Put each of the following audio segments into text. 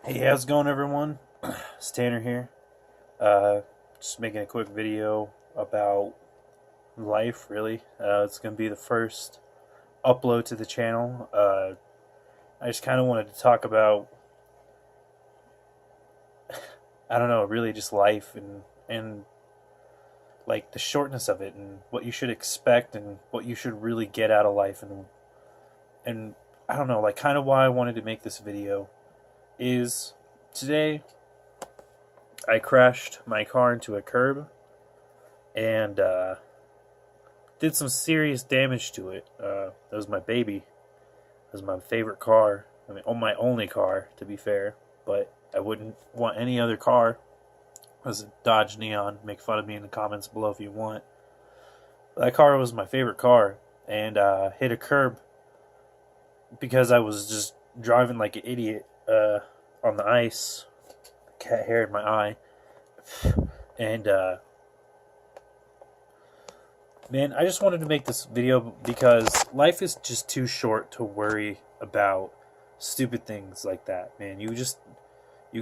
Hey, how's it going, everyone? It's Tanner here. Uh, just making a quick video about life, really. It's going to be the first upload to the channel. I just kind of wanted to talk about, I don't know, really just life and like the shortness of it and what you should expect and what you should really get out of life. And I don't know, like kind of why I wanted to make this video is today I crashed my car into a curb and did some serious damage to it. That was my baby. It was my favorite car. I mean, my only car, to be fair. But I wouldn't want any other car. It was a Dodge Neon. Make fun of me in the comments below if you want. That car was my favorite car, and hit a curb because I was just driving like an idiot on the ice. Cat hair in my eye, and man, I just wanted to make this video because life is just too short to worry about stupid things like that, man. You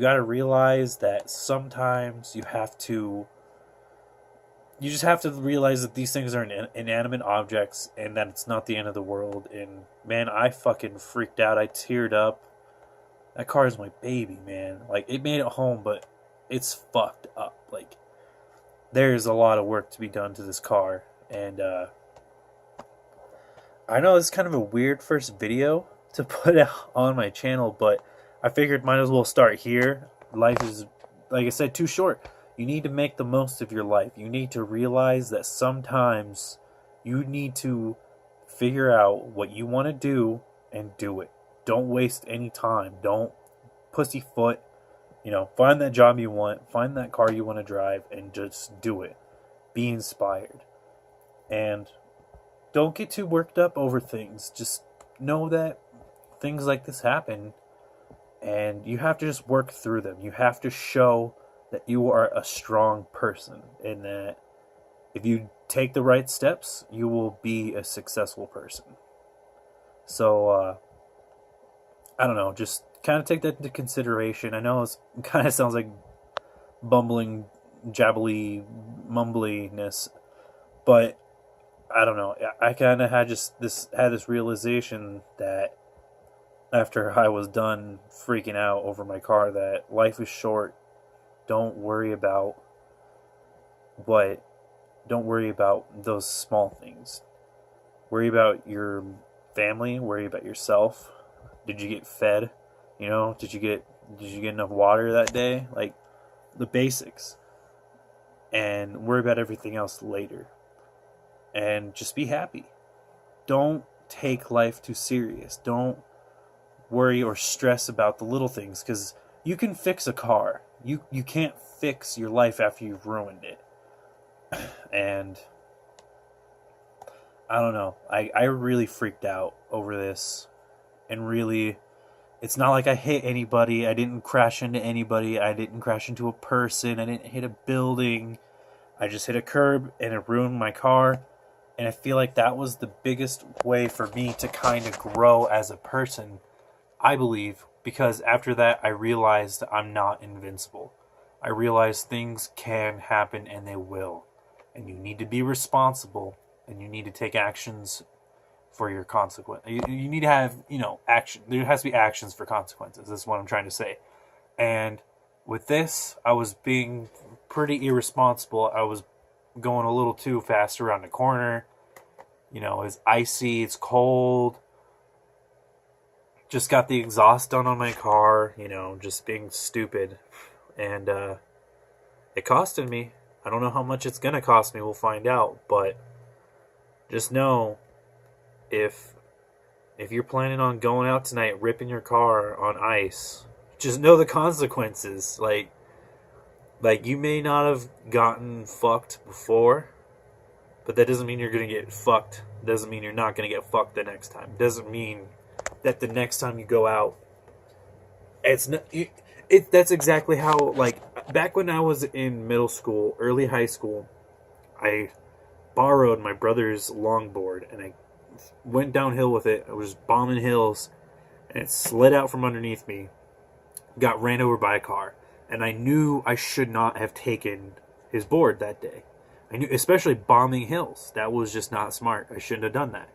got to realize that sometimes you just have to realize that these things are inanimate objects and that it's not the end of the world. And man, I fucking freaked out. I teared up. That car is my baby, man. Like, it made it home, but it's fucked up. Like, there's a lot of work to be done to this car. And I know it's kind of a weird first video to put out on my channel, but I figured might as well start here. Life is, like I said, too short. You need to make the most of your life. You need to realize that sometimes you need to figure out what you want to do and do it. Don't waste any time. Don't pussyfoot. Find that job you want, find that car you want to drive, and just do it. Be inspired. And don't get too worked up over things. Just know that things like this happen, and you have to just work through them. You have to show that you are a strong person, and that if you take the right steps, you will be a successful person. So, I don't know, just kind of take that into consideration. I know it kind of sounds like bumbling, jabbly, mumbliness, but I don't know. I kind of had this realization that after I was done freaking out over my car, that life is short. Don't worry about don't worry about those small things. Worry about your family, worry about yourself. Did you get fed? Did you get enough water that day? Like, the basics. And worry about everything else later. And just be happy. Don't take life too serious. Don't worry or stress about the little things, because you can fix a car. You can't fix your life after you've ruined it. And I don't know. I really freaked out over this. And really, it's not like I hit anybody. I didn't crash into anybody. I didn't crash into a person. I didn't hit a building. I just hit a curb and it ruined my car. And I feel like that was the biggest way for me to kind of grow as a person, I believe, because after that I realized I'm not invincible. I realized things can happen, and they will. And you need to be responsible, and you need to take actions for your consequence. You need to have, action. There has to be actions for consequences. That's what I'm trying to say. And with this, I was being pretty irresponsible. I was going a little too fast around the corner. It's icy, it's cold. Just got the exhaust done on my car, just being stupid. And it costed me. I don't know how much it's going to cost me. We'll find out. But just know, if you're planning on going out tonight, ripping your car on ice, just know the consequences. Like you may not have gotten fucked before, but that doesn't mean you're going to get fucked. Doesn't mean you're not going to get fucked the next time. Doesn't mean that the next time you go out, it's not. That's exactly how, like, back when I was in middle school, early high school, I borrowed my brother's longboard, and I went downhill with it. I was bombing hills, and it slid out from underneath me. got ran over by a car, and I knew I should not have taken his board that day. I knew, especially bombing hills, that was just not smart. I shouldn't have done that.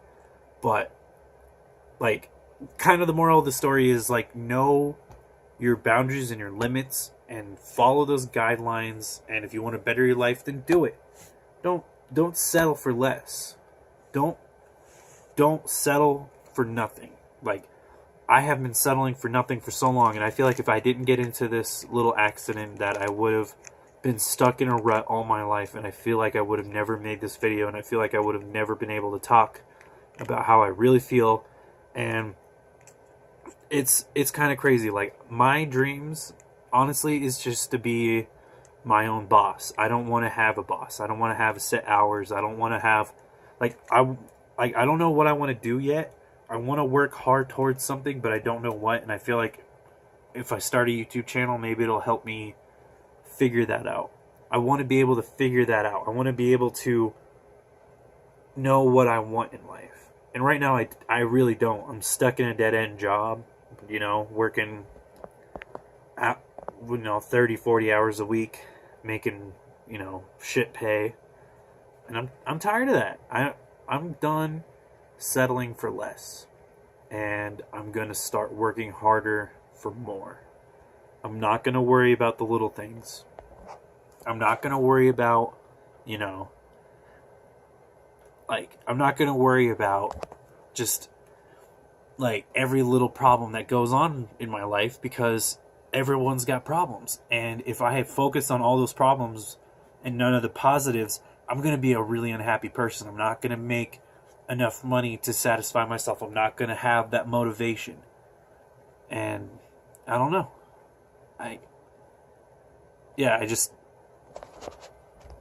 But, like, kind of the moral of the story is, like, know your boundaries and your limits and follow those guidelines. And if you want to better your life, then do it. Don't settle for less. Don't settle for nothing. Like, I have been settling for nothing for so long, and I feel like if I didn't get into this little accident, that I would have been stuck in a rut all my life, and I feel like I would have never made this video, and I feel like I would have never been able to talk about how I really feel. And it's kind of crazy. Like, my dreams, honestly, is just to be my own boss. I don't want to have a boss. I don't want to have set hours. I don't want to have, I don't know what I want to do yet. I want to work hard towards something, but I don't know what. And I feel like if I start a YouTube channel, maybe it'll help me figure that out. I want to be able to figure that out. I want to be able to know what I want in life. And right now, I really don't. I'm stuck in a dead-end job, you know, working 30, 40 hours a week, making, you know, shit pay. And I'm tired of that. I'm done settling for less. And I'm going to start working harder for more. I'm not going to worry about the little things. I'm not going to worry about, you know, like, I'm not going to worry about just, like, every little problem that goes on in my life, because everyone's got problems. And if I focus on all those problems and none of the positives, I'm going to be a really unhappy person. I'm not going to make enough money to satisfy myself. I'm not going to have that motivation. And I don't know. I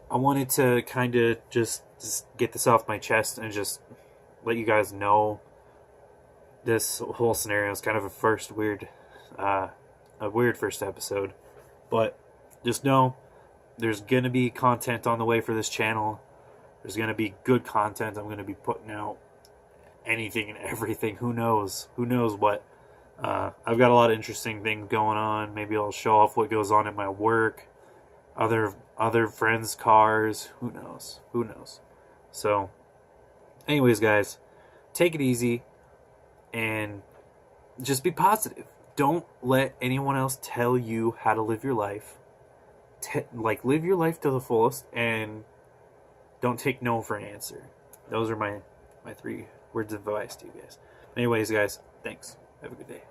wanted to kind of just get this off my chest and just let you guys know this whole scenario is kind of a weird first episode. But just know there's going to be content on the way for this channel. There's going to be good content. I'm going to be putting out anything and everything. Who knows? Who knows what? I've got a lot of interesting things going on. Maybe I'll show off what goes on at my work. Other friends' cars. Who knows? Who knows? So, anyways, guys, take it easy and just be positive. Don't let anyone else tell you how to live your life. Live your life to the fullest, and don't take no for an answer. Those are my 3 words of advice to you guys. Anyways, guys, thanks. Have a good day.